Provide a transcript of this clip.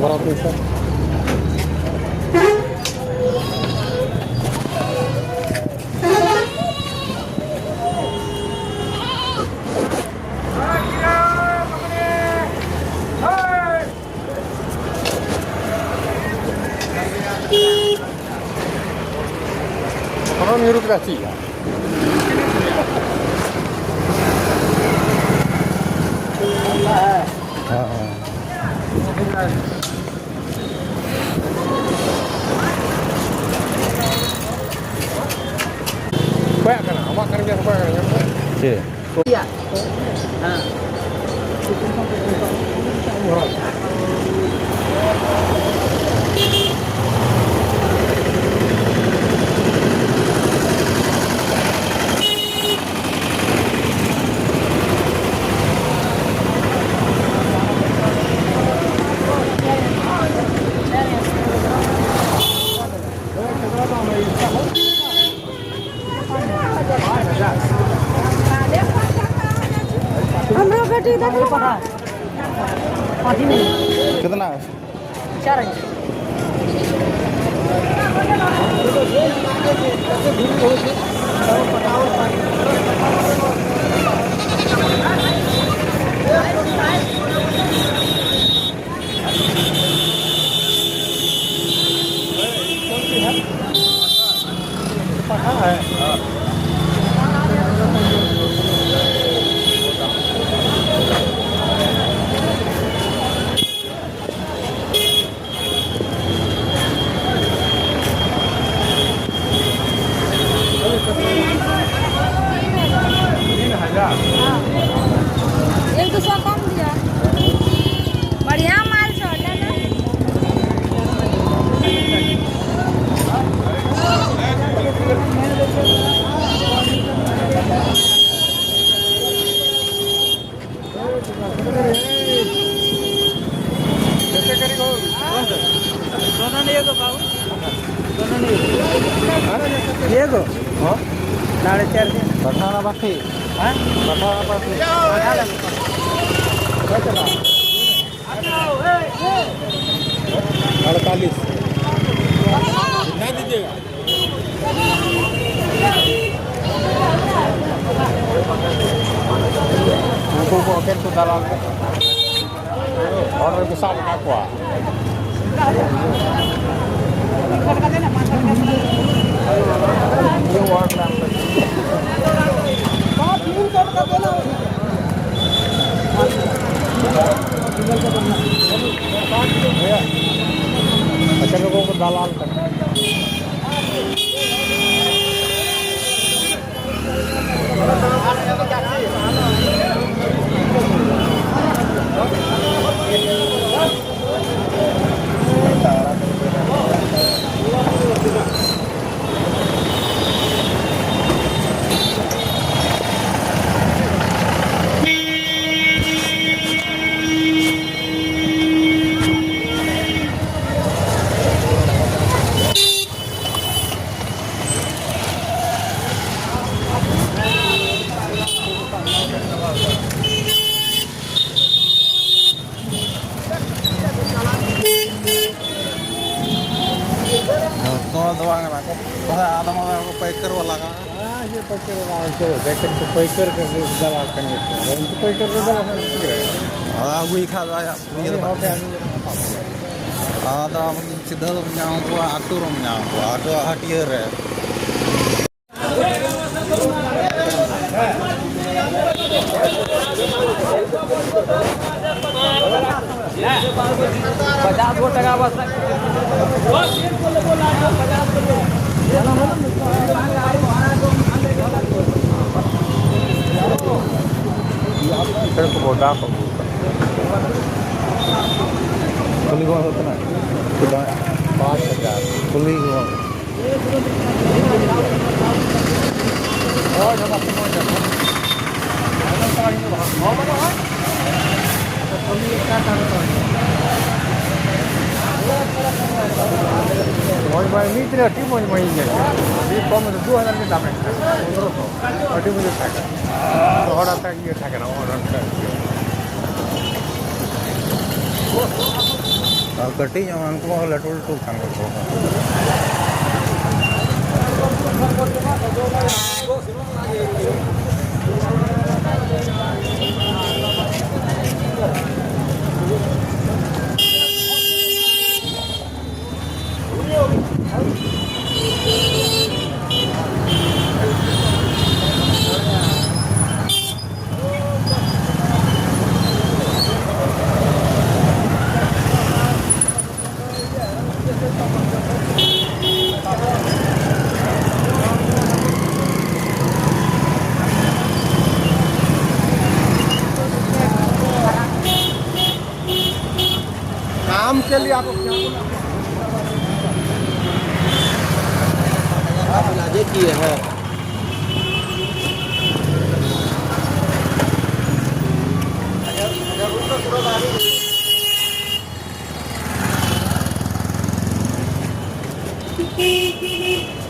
बड़ा पैसा orang nyuruh kita sih. Banyak kan? Awak kerja apa kerja? Iya. हमरा बेटी कितना? 4 इंच। एक दूसरा कम दिया बढ़िया माल छो ले लो दोनों नहीं को बाबू दोनों नहीं ये को हां 4.5 दिन बठाना बाकी हां बठाना बाकी चला 48 कितना दीजिएगा उनको को अकेले तो दलाल ऑर्डर के साथ ना हुआ ये ऑर्डर अच्छा लोगों को दलाल करना दवा को पैकर वाला का ये पैकर वाला जो पैकर तो पैकर के दवा करने तो पैकर को दवा वही खा जाया ये होते ada सीधा nyampu atur nyampu ada hatier पचास वो टका बस फिर को बोला को कुली कौन होता ना कुला 5000 कुली कौन और जगह पे मौज है ना पानी में बहुत बड़ा है तो कुली क्या करता है मौज भाई मित्र टीम मौज मई है ये कम तो 2000 के दाम है 1500 अटी मुझे था और आता ये था ना और कटी हमको लटुल टूल खान को काम के लिए आपको क्या देखिए है Beep, beep, beep.